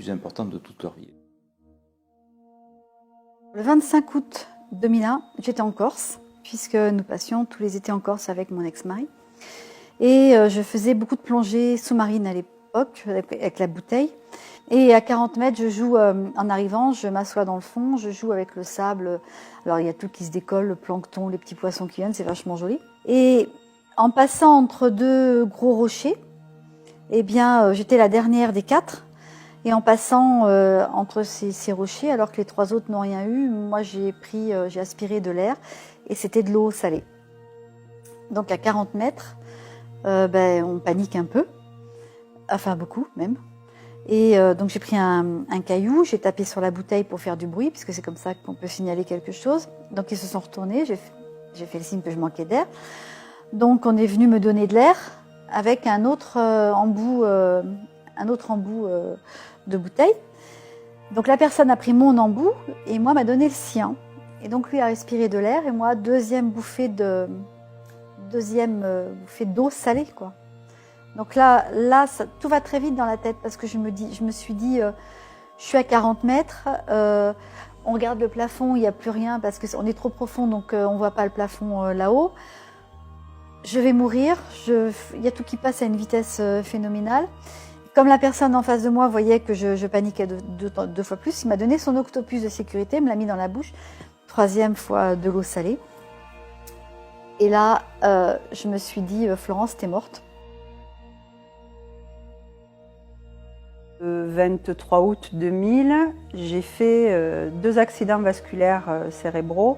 plus importantes de toute leur vie. Le 25 août 2001, j'étais en Corse, puisque nous passions tous les étés en Corse avec mon ex-mari. Et je faisais beaucoup de plongées sous-marines à l'époque, avec la bouteille. Et à 40 mètres, je joue, en arrivant, je m'assois dans le fond, je joue avec le sable. Alors il y a tout qui se décolle, le plancton, les petits poissons qui viennent, c'est vachement joli. Et en passant entre deux gros rochers, eh bien, j'étais la dernière des 4. Et en passant entre ces rochers, alors que les 3 autres n'ont rien eu, moi j'ai aspiré de l'air et c'était de l'eau salée. Donc à 40 mètres, on panique un peu, enfin beaucoup même. Et donc j'ai pris un caillou, j'ai tapé sur la bouteille pour faire du bruit, puisque c'est comme ça qu'on peut signaler quelque chose. Donc ils se sont retournés, j'ai fait le signe que je manquais d'air. Donc on est venu me donner de l'air avec un autre embout de bouteille. Donc la personne a pris mon embout et moi m'a donné le sien. Et donc lui a respiré de l'air et moi deuxième bouffée d'eau salée, quoi. Donc là tout va très vite dans la tête parce que je me suis dit, je suis à 40 mètres, on regarde le plafond, il n'y a plus rien parce qu'on est trop profond, donc on ne voit pas le plafond là-haut. Je vais mourir, il y a tout qui passe à une vitesse phénoménale. Comme la personne en face de moi voyait que je paniquais deux fois plus, il m'a donné son octopus de sécurité, me l'a mis dans la bouche, 3e fois de l'eau salée. Et là, je me suis dit, Florence, t'es morte. Le 23 août 2000, j'ai fait 2 accidents vasculaires cérébraux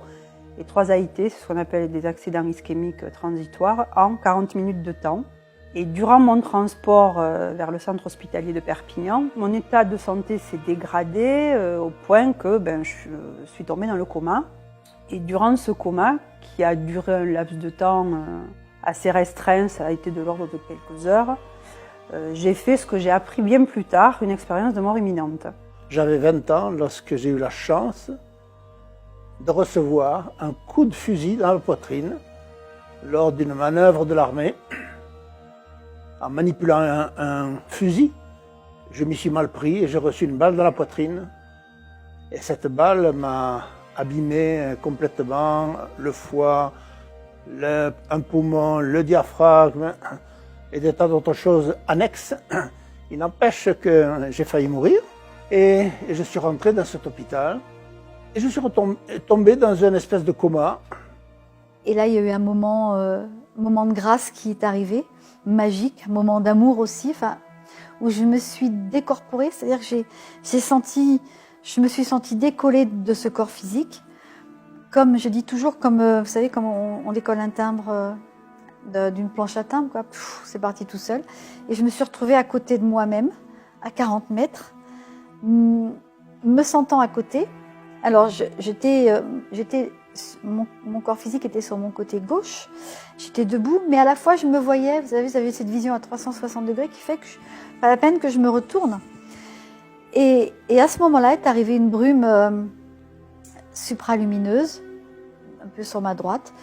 et 3 AIT, ce qu'on appelle des accidents ischémiques transitoires, en 40 minutes de temps. Et durant mon transport vers le centre hospitalier de Perpignan, mon état de santé s'est dégradé au point que je suis tombée dans le coma. Et durant ce coma, qui a duré un laps de temps assez restreint, ça a été de l'ordre de quelques heures, j'ai fait ce que j'ai appris bien plus tard, une expérience de mort imminente. J'avais 20 ans lorsque j'ai eu la chance de recevoir un coup de fusil dans la poitrine lors d'une manœuvre de l'armée. En manipulant un fusil, je m'y suis mal pris et j'ai reçu une balle dans la poitrine. Et cette balle m'a abîmé complètement le foie, un poumon, le diaphragme et des tas d'autres choses annexes. Il n'empêche que j'ai failli mourir et je suis rentré dans cet hôpital et je suis tombé dans une espèce de coma. Et là, il y a eu un moment de grâce qui est arrivé, magique, un moment d'amour aussi, où je me suis décorporée, c'est-à-dire que je me suis sentie décollée de ce corps physique, comme je dis toujours, vous savez, comme on décolle un timbre d'une planche à timbre, quoi. C'est parti tout seul. Et je me suis retrouvée à côté de moi-même, à 40 mètres, me sentant à côté. Alors, mon corps physique était sur mon côté gauche, j'étais debout, mais à la fois je me voyais, vous avez cette vision à 360 degrés qui fait que pas la peine que je me retourne. Et à ce moment-là est arrivée une brume supralumineuse, un peu sur ma droite,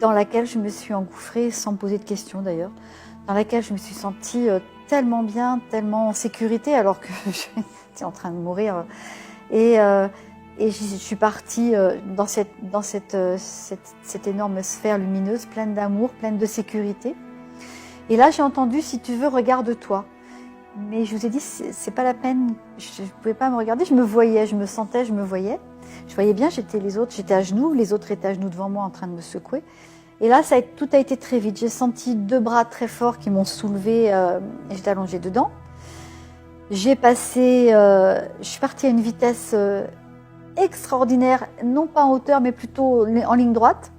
dans laquelle je me suis engouffrée, sans me poser de questions d'ailleurs, dans laquelle je me suis sentie tellement bien, tellement en sécurité, alors que j'étais en train de mourir. Et je suis partie dans cette énorme sphère lumineuse, pleine d'amour, pleine de sécurité. Et là, j'ai entendu, si tu veux, regarde-toi. Mais je vous ai dit, c'est pas la peine, je ne pouvais pas me regarder, je me voyais, je me sentais, je me voyais. Je voyais bien, j'étais à genoux, les autres étaient à genoux devant moi en train de me secouer. Et là, tout a été très vite. J'ai senti 2 bras très forts qui m'ont soulevée et j'étais allongée dedans. Je suis partie à une vitesse extraordinaire, non pas en hauteur, mais plutôt en ligne droite.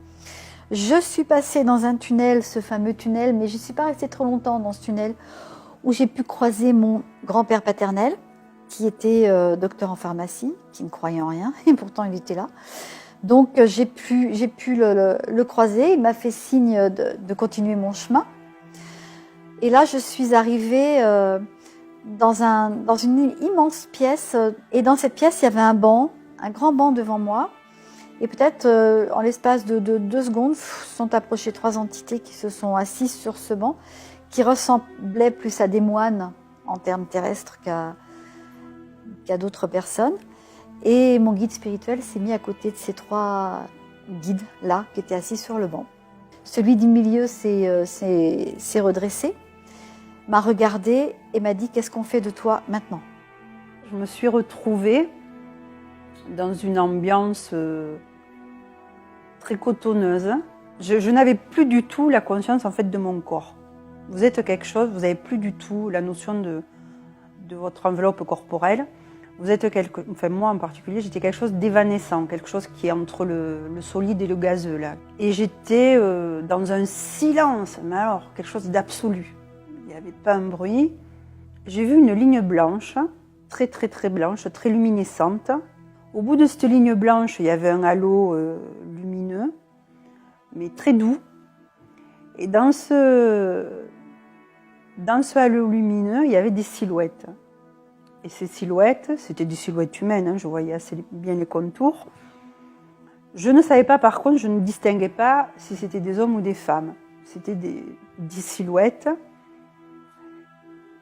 Je suis passée dans un tunnel, ce fameux tunnel, mais je ne suis pas restée trop longtemps dans ce tunnel, où j'ai pu croiser mon grand-père paternel, qui était docteur en pharmacie, qui ne croyait en rien, et pourtant il était là. Donc j'ai pu le croiser, il m'a fait signe de continuer mon chemin. Et là, je suis arrivée dans une immense pièce, et dans cette pièce, il y avait un grand banc devant moi. Et peut-être, en l'espace de 2 secondes, sont approchées 3 entités qui se sont assises sur ce banc, qui ressemblaient plus à des moines en termes terrestres qu'à d'autres personnes. Et mon guide spirituel s'est mis à côté de ces 3 guides-là qui étaient assis sur le banc. Celui du milieu s'est redressé, m'a regardé et m'a dit « Qu'est-ce qu'on fait de toi maintenant ?» Je me suis retrouvée dans une ambiance très cotonneuse. Je n'avais plus du tout la conscience en fait de mon corps. Vous êtes quelque chose, vous n'avez plus du tout la notion de votre enveloppe corporelle. Vous êtes enfin moi en particulier, j'étais quelque chose d'évanescent, quelque chose qui est entre le solide et le gazeux là. Et j'étais dans un silence, mais alors quelque chose d'absolu. Il n'y avait pas un bruit. J'ai vu une ligne blanche, très très très blanche, très luminescente. Au bout de cette ligne blanche, il y avait un halo lumineux, mais très doux. Et dans ce halo lumineux, il y avait des silhouettes. Et ces silhouettes, c'était des silhouettes humaines, hein, je voyais assez bien les contours. Je ne savais pas, par contre, je ne distinguais pas si c'était des hommes ou des femmes. C'était des silhouettes.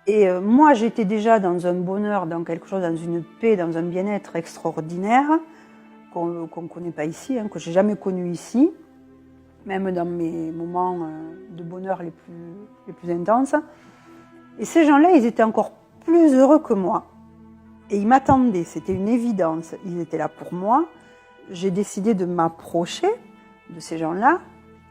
Et moi, j'étais déjà dans un bonheur, dans quelque chose, dans une paix, dans un bien-être extraordinaire, qu'on ne connaît pas ici, hein, que je n'ai jamais connu ici, même dans mes moments de bonheur les plus intenses. Et ces gens-là, ils étaient encore plus heureux que moi. Et ils m'attendaient, c'était une évidence. Ils étaient là pour moi. J'ai décidé de m'approcher de ces gens-là.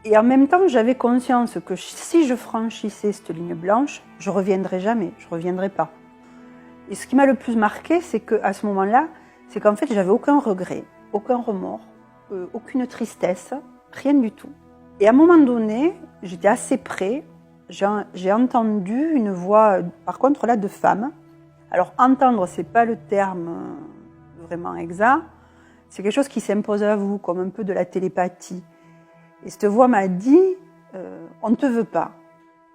Et en même temps, j'avais conscience que si je franchissais cette ligne blanche, je ne reviendrais jamais, je ne reviendrais pas. Et ce qui m'a le plus marqué, c'est qu'à ce moment-là, c'est qu'en fait, j'avais aucun regret, aucun remords, aucune tristesse, rien du tout. Et à un moment donné, j'étais assez près, j'ai entendu une voix, par contre là, de femme. Alors entendre, c'est pas le terme vraiment exact, c'est quelque chose qui s'impose à vous, comme un peu de la télépathie. Et cette voix m'a dit, on ne te veut pas.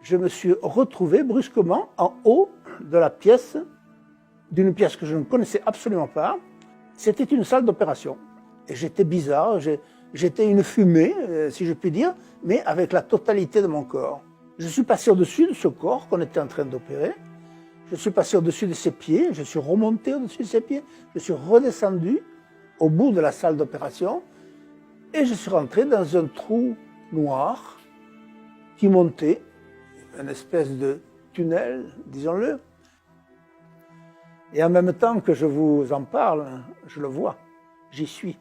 Je me suis retrouvé brusquement en haut de la pièce, d'une pièce que je ne connaissais absolument pas. C'était une salle d'opération. Et j'étais bizarre, j'étais une fumée, si je puis dire, mais avec la totalité de mon corps. Je suis passé au-dessus de ce corps qu'on était en train d'opérer. Je suis passé au-dessus de ses pieds, je suis remonté au-dessus de ses pieds, je suis redescendu au bout de la salle d'opération et je suis rentré dans un trou noir qui montait, une espèce de tunnel, disons-le. Et en même temps que je vous en parle, je le vois, j'y suis.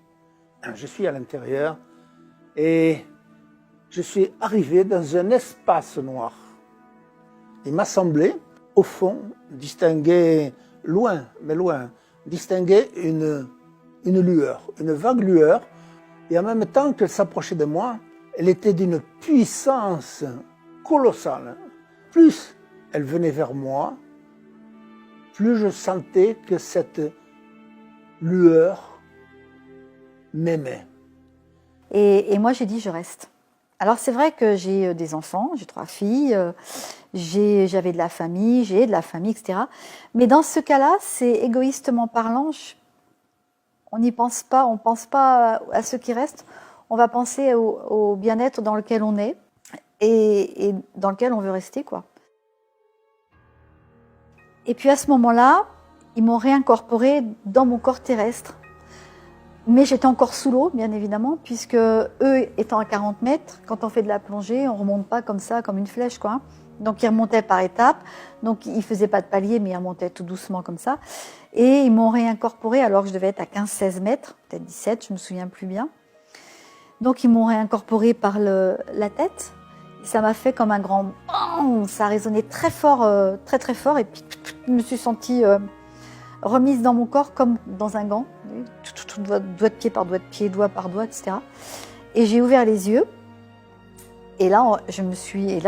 Je suis à l'intérieur et je suis arrivé dans un espace noir. Il m'a semblé, au fond, distinguer loin, mais loin, distinguer une lueur, une vague lueur. Et en même temps qu'elle s'approchait de moi, elle était d'une puissance colossale. Plus elle venait vers moi, plus je sentais que cette lueur m'aimait. Et moi, j'ai dit, je reste. Alors, c'est vrai que j'ai des enfants, j'ai 3 filles, j'avais de la famille, j'ai de la famille, etc. Mais dans ce cas-là, c'est égoïstement parlant, on n'y pense pas, on ne pense pas à ceux qui restent, on va penser au bien-être dans lequel on est et dans lequel on veut rester, quoi. Et puis à ce moment-là, ils m'ont réincorporé dans mon corps terrestre. Mais j'étais encore sous l'eau, bien évidemment, puisque eux étant à 40 mètres, quand on fait de la plongée, on ne remonte pas comme ça, comme une flèche, quoi. Donc ils remontaient par étapes, donc ils ne faisaient pas de palier, mais ils remontaient tout doucement comme ça. Et ils m'ont réincorporé alors que je devais être à 15-16 mètres, peut-être 17, je ne me souviens plus bien. Donc ils m'ont réincorporé par la tête. Et ça m'a fait comme un grand bang, ça a résonné très fort, très très fort, et puis je me suis sentie remise dans mon corps comme dans un gant, doigt de pied par doigt de pied, doigt par doigt, etc. Et j'ai ouvert les yeux, et là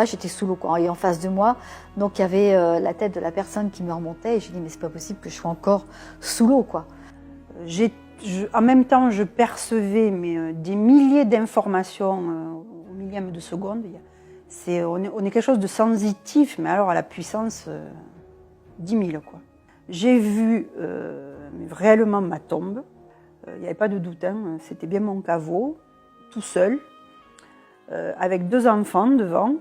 j'étais sous l'eau, quoi. Et en face de moi, donc il y avait la tête de la personne qui me remontait, et j'ai dit mais c'est pas possible que je sois encore sous l'eau, quoi. En même temps, je percevais des milliers d'informations au millième de seconde. On est quelque chose de sensitif, mais alors à la puissance 10 000, quoi. J'ai vu réellement ma tombe. Il n'y avait pas de doute, hein. C'était bien mon caveau, tout seul, avec 2 enfants devant,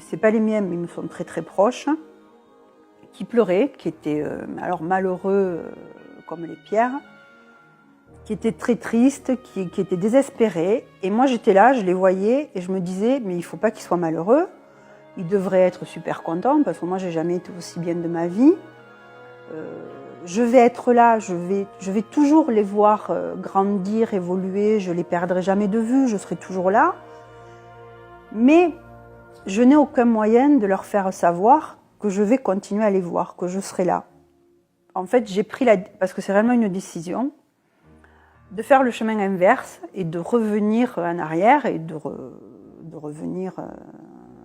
c'est pas les miens, mais ils me sont très très proches, qui pleuraient, qui étaient alors malheureux comme les pierres, qui étaient très tristes, qui étaient désespérés. Et moi, j'étais là, je les voyais et je me disais, mais il ne faut pas qu'ils soient malheureux. Ils devraient être super contents parce que moi, je n'ai jamais été aussi bien de ma vie. Je vais être là, je vais toujours les voir grandir, évoluer, je ne les perdrai jamais de vue, je serai toujours là. Mais je n'ai aucun moyen de leur faire savoir que je vais continuer à les voir, que je serai là. En fait, j'ai pris parce que c'est vraiment une décision, de faire le chemin inverse et de revenir en arrière et de revenir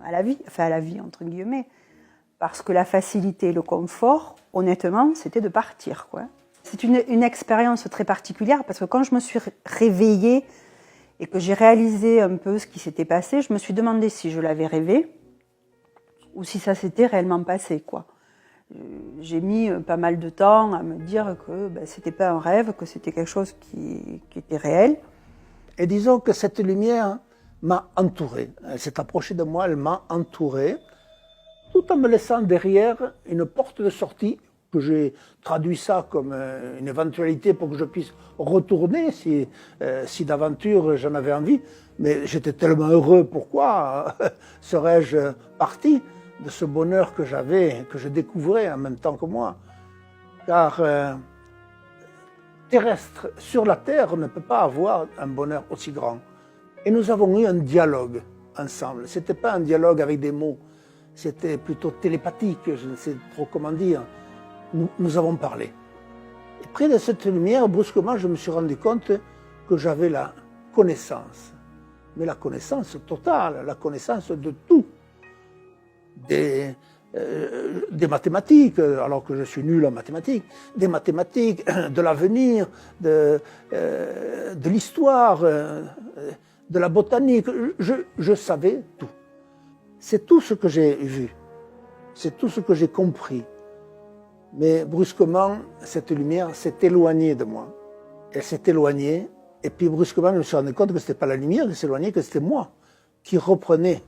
à la vie, enfin à la vie entre guillemets. Parce que la facilité et le confort, honnêtement, c'était de partir, quoi. C'est une expérience très particulière parce que quand je me suis réveillée et que j'ai réalisé un peu ce qui s'était passé, je me suis demandé si je l'avais rêvé ou si ça s'était réellement passé, quoi. J'ai mis pas mal de temps à me dire que c'était pas un rêve, que c'était quelque chose qui était réel. Et disons que cette lumière m'a entouré. Elle s'est approchée de moi, elle m'a entouré, tout en me laissant derrière une porte de sortie, que j'ai traduit ça comme une éventualité pour que je puisse retourner si d'aventure j'en avais envie. Mais j'étais tellement heureux, pourquoi serais-je parti de ce bonheur que j'avais, que je découvrais en même temps que moi. Car terrestre, sur la Terre, on ne peut pas avoir un bonheur aussi grand. Et nous avons eu un dialogue ensemble. Ce n'était pas un dialogue avec des mots, c'était plutôt télépathique, je ne sais trop comment dire. Nous avons parlé. Et près de cette lumière, brusquement, je me suis rendu compte que j'avais la connaissance. Mais la connaissance totale, la connaissance de tout. Des mathématiques, alors que je suis nul en mathématiques, des mathématiques, de l'avenir, de l'histoire, de la botanique, je savais tout. C'est tout ce que j'ai vu, c'est tout ce que j'ai compris. Mais brusquement, cette lumière s'est éloignée de moi. Elle s'est éloignée, et puis brusquement, je me suis rendu compte que ce n'était pas la lumière qui s'éloignait, que c'était moi qui reprenais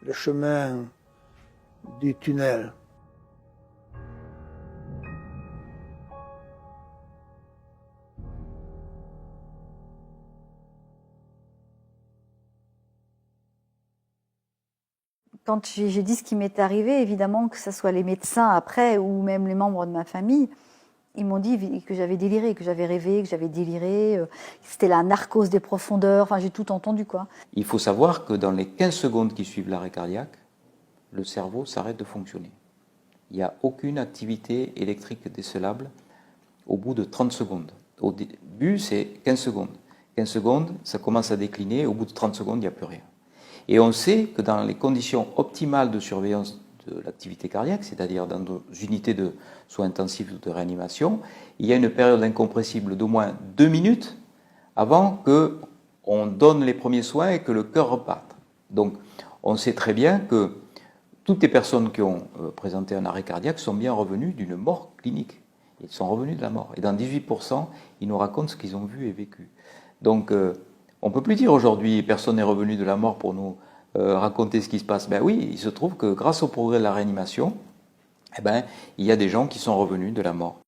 le chemin du tunnel. Quand j'ai dit ce qui m'est arrivé, évidemment, que ce soit les médecins après ou même les membres de ma famille, ils m'ont dit que j'avais déliré, que j'avais rêvé, que j'avais déliré, que c'était la narcose des profondeurs, enfin j'ai tout entendu, quoi. Il faut savoir que dans les 15 secondes qui suivent l'arrêt cardiaque, le cerveau s'arrête de fonctionner. Il n'y a aucune activité électrique décelable au bout de 30 secondes. Au début, c'est 15 secondes. 15 secondes, ça commence à décliner, au bout de 30 secondes, il n'y a plus rien. Et on sait que dans les conditions optimales de surveillance de l'activité cardiaque, c'est-à-dire dans nos unités de soins intensifs ou de réanimation, il y a une période incompressible d'au moins 2 minutes avant qu'on donne les premiers soins et que le cœur reparte. Donc, on sait très bien que toutes les personnes qui ont présenté un arrêt cardiaque sont bien revenues d'une mort clinique. Ils sont revenus de la mort. Et dans 18%, ils nous racontent ce qu'ils ont vu et vécu. Donc, on ne peut plus dire aujourd'hui, personne n'est revenu de la mort pour nous raconter ce qui se passe. Ben oui, il se trouve que grâce au progrès de la réanimation, il y a des gens qui sont revenus de la mort.